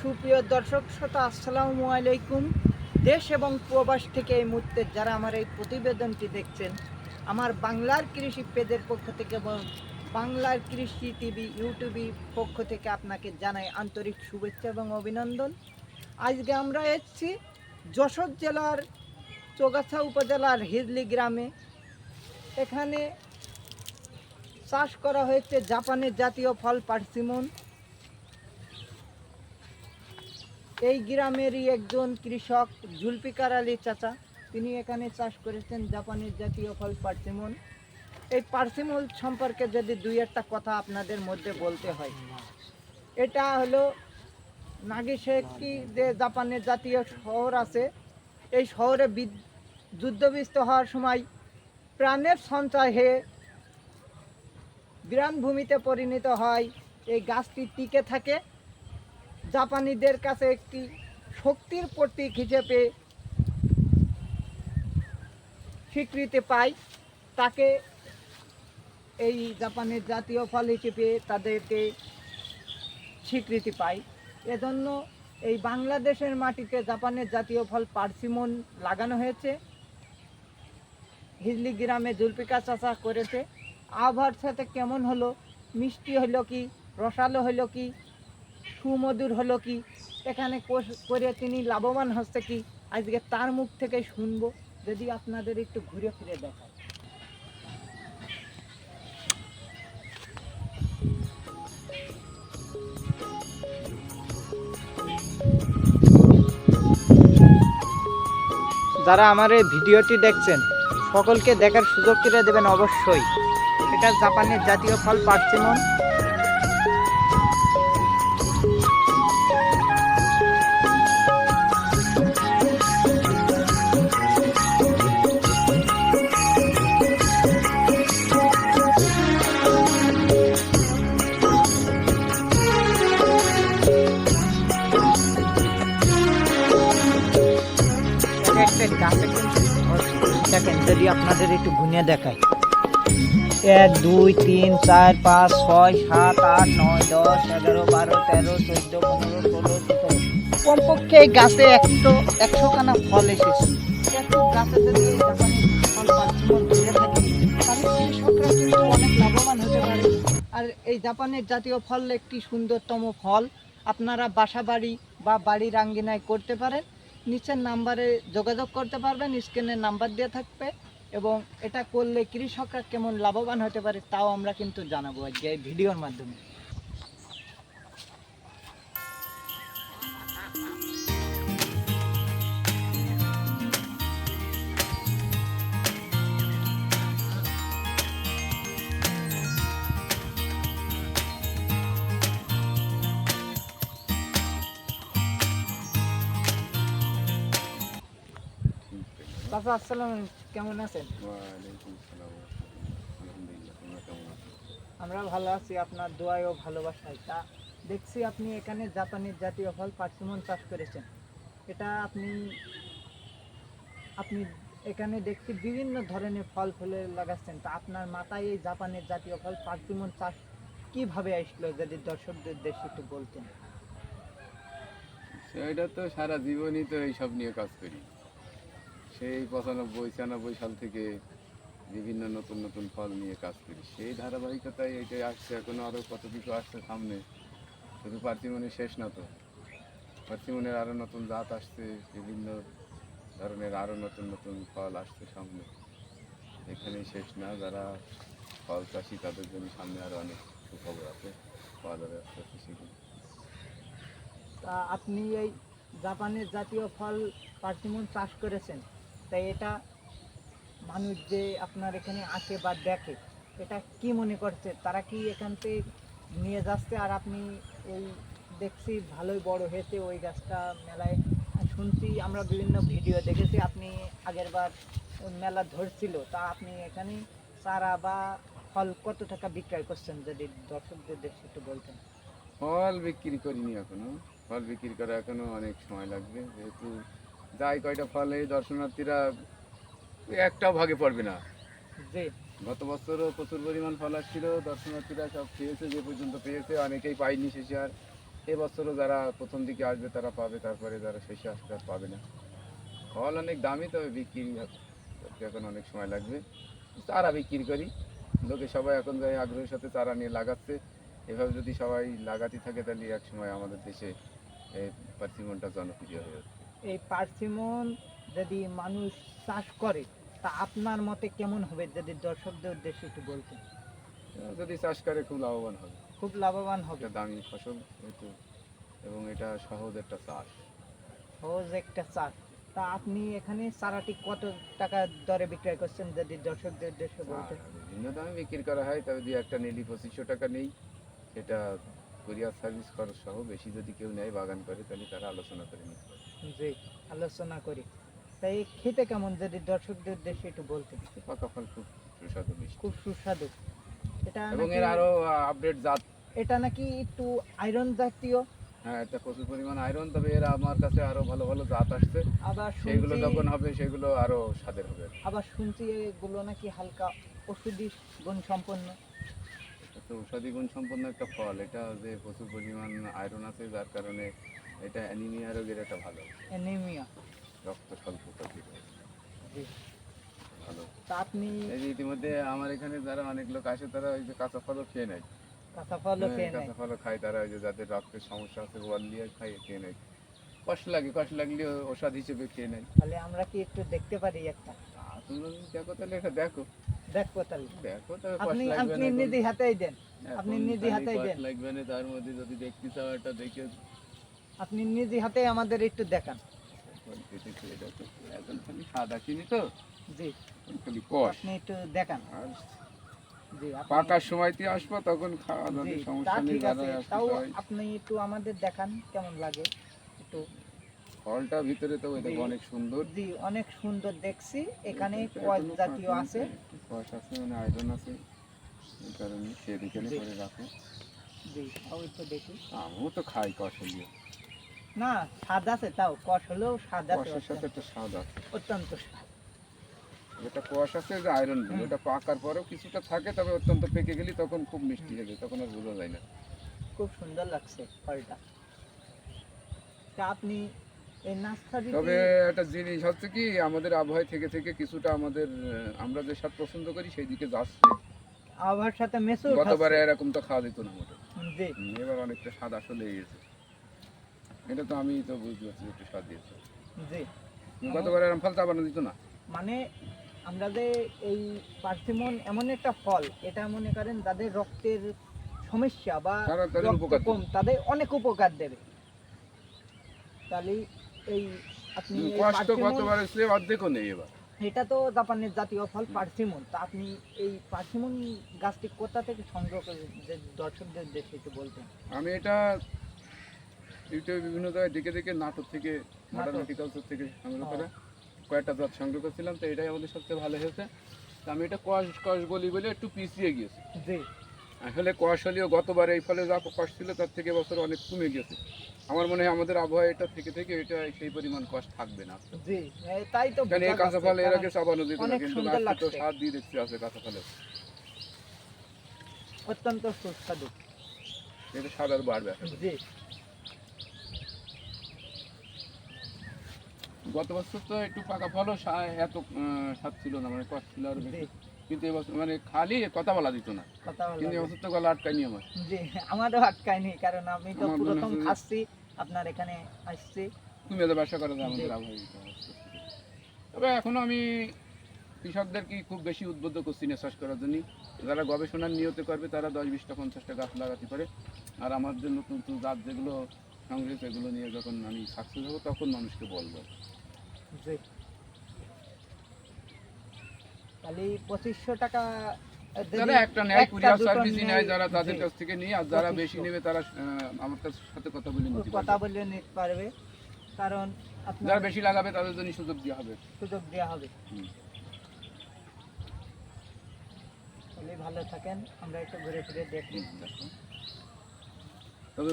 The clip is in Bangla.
সুপ্রিয় দর্শক শ্রোতা, আসসালামু আলাইকুম। দেশ এবং প্রবাস থেকে এই মুহূর্তে যারা আমার এই প্রতিবেদনটি দেখছেন, আমার বাংলার কৃষি পেজের পক্ষ থেকে এবং বাংলার কৃষি টিভি ইউটিউবি পক্ষ থেকে আপনাকে জানাই আন্তরিক শুভেচ্ছা এবং অভিনন্দন। আজকে আমরা এসেছি যশোর জেলার চৌগাছা উপজেলার হিজলি গ্রামে। এখানে চাষ করা হয়েছে জাপানের জাতীয় ফল পার্সিমন। এই গ্রামেরই একজন কৃষক জুলফিকার আলী চাচা, তিনি এখানে চাষ করেছেন জাপানের জাতীয় ফল পার্সিমন। এই পার্সিমন সম্পর্কে যদি দুই একটা কথা আপনাদের মধ্যে বলতে হয়, এটা হলো নাগিসেকি যে জাপানের জাতীয় শহর আছে, এই শহরে যুদ্ধবিস্ত হওয়ার সময় প্রাণের সঞ্চয় হয়ে বিরানভূমিতে পরিণত হয়। এই গাছটি টিকে থাকে, জাপানিদের কাছে একটি শক্তির প্রতীক হিসেবে স্বীকৃতি পায়। তাকে এই জাপানের জাতীয় ফল হিসেবে তাদেরকে স্বীকৃতি পায়। এজন্য এই বাংলাদেশের মাটিতে জাপানের জাতীয় ফল পার্সিমন লাগানো হয়েছে। হিজলি গ্রামে জুলফিকার চাষা করেছে। আবহাওয়ার সাথে কেমন হলো, মিষ্টি হলো কি, রসালো হলো কি, সুমধুর হলো কি, এখানে করে তিনি লাভবান হচ্ছে কি, আজকে তার মুখ থেকে শুনবো। যদি আপনাদের একটু ঘুরে ফিরে দেখায়। যারা আমার এই ভিডিওটি দেখছেন, সকলকে দেখার সুযোগ করে দেবেন অবশ্যই। এটা জাপানের জাতীয় ফল পার্সিমন। দেখেন, যদি আপনাদের একটু গুনিয়ে দেখায়, 1 2 3 4 5 6 7 8 9 10 11 12 13 14 15 16 17, কমপক্ষে এই গাছে 100 খানা ফল এসেছে। গাছে যদি জাপানি ফল পার্সিমন ধরে থাকে, তাহলে কৃষকরা কিন্তু অনেক লাভবান হতে পারে। আর এই জাপানের জাতীয় ফল একটি সুন্দরতম ফল। আপনারা বাসা বাড়ি বা বাড়ির আঙ্গিনায় করতে পারেন। নিচের নাম্বারে যোগাযোগ করতে পারবেন, স্ক্রিনের নাম্বার দেওয়া থাকবে। এবং এটা করলে কৃষকরা কেমন লাভবান হতে পারে তাও আমরা কিন্তু জানাবো আজকে এই ভিডিওর মাধ্যমে। চাচা, আসসালাম, কেমন আছেন? আমরা ভালো আছি, আপনার দোয়ায় ও ভালোবাসায়। তা দেখছি আপনি এখানে জাপানের জাতীয় ফল পার্সিমন চাষ করেছেন। এটা আপনি আপনি এখানে দেখছি বিভিন্ন ধরনের ফল ফুলে লাগাচ্ছেন। তা আপনার মাথায় এই জাপানের জাতীয় ফল পার্সিমন চাষ কিভাবে আসলো, যদি দর্শকদের দেশে একটু বলতেন। সেটা তো সারা জীবনই তো এইসব নিয়ে কাজ করি। সেই 95-96 সাল থেকে বিভিন্ন নতুন নতুন ফল নিয়ে কাজ করি। সেই ধারাবাহিকতায় এইটাই আসছে, এখনো আরও কত কিছু আসছে সামনে। শুধু পার্সিমনের শেষ না তো, পার্সিমনের আরও নতুন জাত আসছে, বিভিন্ন ধরনের আরও নতুন নতুন ফল আসছে সামনে। এখানেই শেষ না, যারা ফল চাষি তাদের জন্য সামনে আরও অনেক সুখবর আছে, পাওয়া যাবে আস্তে আস্তে শিখুন। তা আপনি এই জাপানের জাতীয় ফল পার্সিমন চাষ করেছেন, তাই এটা মানুষ যে আপনার এখানে আসে বা দেখে, এটা কি মনে করছে? তারা কি এখান থেকে নিয়ে যাচ্ছে? আর আপনি এই দেখছি ভালোই বড় হয়েছে ওই গাছটা মেলায়। শুনছি, আমরা বিভিন্ন ভিডিও দেখেছি আপনি আগের বার মেলা ধরছিল। তা আপনি এখানে চারা বা ফল কত টাকা বিক্রয় করছেন, যদি দর্শকদের দেখে একটু বলতেন। ফল বিক্রি করিনি এখনো, ফল বিক্রি করা এখনো অনেক সময় লাগবে, যেহেতু যাই কয়টা ফলে দর্শনার্থীরা একটাও ভাগে পড়বে না। জি। গত বছরও প্রচুর পরিমাণ ফল আসছিল, দর্শনার্থীরা সব পেয়েছে, যে পর্যন্ত পেয়েছে, অনেকেই পায়নি শেষে আর। এবছরও যারা প্রথম দিকে আসবে তারা পাবে, তারপরে যারা শেষে আসবে আর পাবে না। ফল অনেক দামি, তবে বিক্রি করতে এখন অনেক সময় লাগবে। চারা বিক্রি করি, লোকে সবাই এখন যাই আগ্রহের সাথে চারা নিয়ে লাগাচ্ছে। এভাবে যদি সবাই লাগাতে থাকে তাহলে এক সময় আমাদের দেশে এই পার্সিমনটা জনপ্রিয় হয়ে যাবে। এই পার্সিমন যদি মানুষ চাষ করে তা আপনার মতে কেমন হবে, যদি দর্শকদের উদ্দেশ্যে একটু বলতেন। যদি চাষ করে খুব লাভবান হবে, খুব লাভবান হবে। একটা দামি ফসল হয়তো, এবং এটা সহজ একটা চাষ। সহজ একটা চাষ। তা আপনি এখানে চারাটি কত টাকা দরে বিক্রয় করছেন, যদি দর্শকদের উদ্দেশ্যে বলতেন। বিভিন্ন দামে বিক্রি করা হয়, তবে দুই একটা নিলি 2500 টাকা নেই। সেটা কুরিয়ার সার্ভিস খরচ সহ। বেশি যদি কেউ নেয় বাগান করে তাহলে তারা আলোচনা করে নিতে পারে। জি, আলোচনা করি। তাই খেতে কেমন, যদি দর্শকদের উদ্দেশ্যে একটু বলতেন। পাকা ফল খুব সুস্বাদু মিষ্টি, খুব সুস্বাদু। এটা এবং নাকি, এর আরো আপডেট জাত। এটা নাকি একটু আয়রন জাতীয়। হ্যাঁ, এটা প্রচুর পরিমাণ আয়রন, তবে এর আমার কাছে আরো ভালো ভালো জাত আসছে। আবার সেগুলো শুনছি, যখন হবে সেগুলো আরো স্বাদের হবে। আবার শুনছি এগুলো নাকি হালকা ওষুধি গুণ সম্পন্ন। তো ঔষধি গুণ সম্পন্ন একটা ফল, এটা যে প্রচুর পরিমাণ আয়রন আছে, যার কারণে এটা অ্যানিমিয়া রোগের একটা ভালো, অ্যানিমিয়া। রক্ত স্বল্পতা থেকে জি। ভালো। তা আপনি এই যে ইতিমধ্যে আমার এখানে যারা অনেক লোক আসে তারা ওই যে কাঁচা ফলও খেয়ে নেয়। কাঁচা ফলও খেয়ে নেয়। কাঁচা ফলও খায় তারা, ওই যে যাদের রক্তের সমস্যা আছে ওয়াল দিয়ে খেয়ে নেয়। কষ্ট লাগে, কষ্ট লাগলে ওষুধ হিসেবে খেয়ে নেয়। তাহলে আমরা কি একটু দেখতে পারি একটা? তা তোমরা যদি দেখো তাহলে এটা দেখো, দেখবো তাহলে। দেখো, তবে আপনি কষ্ট লাগবে আপনি না। নিজে হাতেই দেন। আপনি এখন নিজে খালি হাতেই কষ্ট দেন। লাগবে না, তার মধ্যে যদি দেখতে চাও এটা দেখে আপনি নিজে হাতেই আমাদের একটু দেখান। ফল কেটে খেয়ে দেখো। এখন খালি স্বাদ আসেনি তো, জি, এখন খালি কষ। আপনি একটু দেখান। আর জি, আপনি। পাকার সময়তে আসবো তখন খাওয়া জি, যাবে, তা সমস্যা নেই। ঠিক আছে। যারা আসতে তাও চায় আপনি একটু আমাদের দেখান কেমন লাগে একটু। ফলটা ভিতরে তো ওই দেখো জি। অনেক সুন্দর। জি, অনেক সুন্দর দেখছি। এখানে এটা কস এখনো জাতীয় পাকেনি, আছে। একটু কষ আছে, মানে আয়রন আছে, এই কারণে খেয়ে দেখে জি। করে রাখো। জি, তাও একটু দেখি। আমিও তো খাই কষ হলিও, না, স্বাদ আছে, তাও কস হলেও স্বাদ আছে। কষের সাথে একটা স্বাদ আছে। অত্যন্ত স্বাদ। যেটা কষ আছে যে আয়রন গুলো, ওটা পাকার পরেও কিছুটা থাকে, তবে অত্যন্ত পেকে গেলে তখন খুব মিষ্টি হবে, তখন আর বোঝা যায় না। খুব সুন্দর লাগছে ফলটা। তা আপনি এই নার্সারিতে, তবে একটা জিনিস হচ্ছে কি, আমাদের আবহাওয়া থেকে থেকে কিছুটা আমাদের আমরা যে স্বাদ পছন্দ করি সেই দিকে যাচ্ছে। আবহাওয়ার সাথে মেসে গতবারে উঠাচ্ছে। এরকম তো খাওয়া যেত না মোটে। জি, এবার অনেকটা স্বাদ আসলে গেছে, এটা তো আমি তো বুঝতে পারছি একটু স্বাদ দিয়েছে। জি। গতবারে এরকম ফল চাবানো দিত না। মানে আমরা যে এই পার্সিমন এমন একটা ফল, এটা মনে করেন যাদের রক্তের সমস্যা বা তাদের রক্ত উপকার কম, তাদের অনেক উপকার দেবে। তাহলে এই আপনি এই কষ্ট পার্সিমন, গতবারে সে অর্ধেকও নেই এবার। এটা তো জাপানের জাতীয় ফল পার্সিমন। তা আপনি এই পার্সিমন গাছটি কোথা থেকে সংগ্রহ করে, যে দর্শকদের দেশে একটু বলতেন। আমি এটা ইউটিউবে বিভিন্ন জায়গায় দেখে দেখে নাটক থেকে, মডার্ন নাটক। হর্টিকালচার থেকে সংগ্রহ করা কয়েকটা জাত সংগ্রহ করেছিলাম, তো এটাই আমাদের সবচেয়ে ভালো হয়েছে। তো আমি এটা কষ কষ বলি বলে একটু পিছিয়ে গিয়েছি। জি, আসলে কষ হলেও গতবার এই ফলে যা কষ ছিল তার থেকে বছর অনেক কমে গেছে। আমার মনে হয় আমাদের আবহাওয়া এটা থেকে থেকে এটা সেই পরিমাণ কষ থাকবে না। জি, তাই তো কারণ এই বোঝা কাঁচা যাচ্ছে, ফল এর কারণ আগে চাবানো যেত না, অনেক কিন্তু সুন্দর আজকে তো লাগছে। স্বাদ দিয়ে দেখছি আছে কাঁচা ফলে। অত্যন্ত সুস্বাদু। এটা স্বাদ আর বাড়বে আশা করি। জি, গত বছর তো একটু পাকা ফলও এত স্বাদ ছিল না, মানে কষ্ট ছিল আরো জি, বেশি। কিন্তু এবছর মানে খালি কথা বলা দিত না, কথা বলা কিন্তু যায়। এবছর তো গলা আটকায়নি আমার। জি, আমারও আটকায়নি, কারণ আমি তো আমার মনে প্রথম হচ্ছে যে- খাচ্ছি, আপনার এখানে আসছি। তুমি এত ব্যবসা করা যায় আমাদের জি। আবহাওয়া। তবে এখনো আমি কৃষকদেরকে খুব বেশি উদ্বুদ্ধ করছি না চাষ করার জন্য। যারা গবেষণার নিয়তে করবে তারা 10-20টা 50টা গাছ লাগাতে পারে। আর আমাদের নতুন নতুন জাত যেগুলো সংগ্রহ, এগুলো নিয়ে যখন আমি সাকসেস হবো তখন মানুষকে বলবো। জি, তাহলে 2500 টাকা যদি যারা একটা নেয়, একটা কুরিয়ার দুটো সার্ভিসই নেয়, যারা তাদের জি, কাছ থেকে নিয়ে, আর যারা 2500 বেশি নেবে তারা আমার সাথে কথা বলে নিতে কথা পারবে। বলে নিতে পারবে, কারণ আপনার যারা বেশি লাগাবে তাদের জন্য সুযোগ দেওয়া হবে। সুযোগ দেওয়া হবে। হুম। তাহলে ভালো থাকেন, আমরা একটু ঘুরে ফিরে দেখি। তবে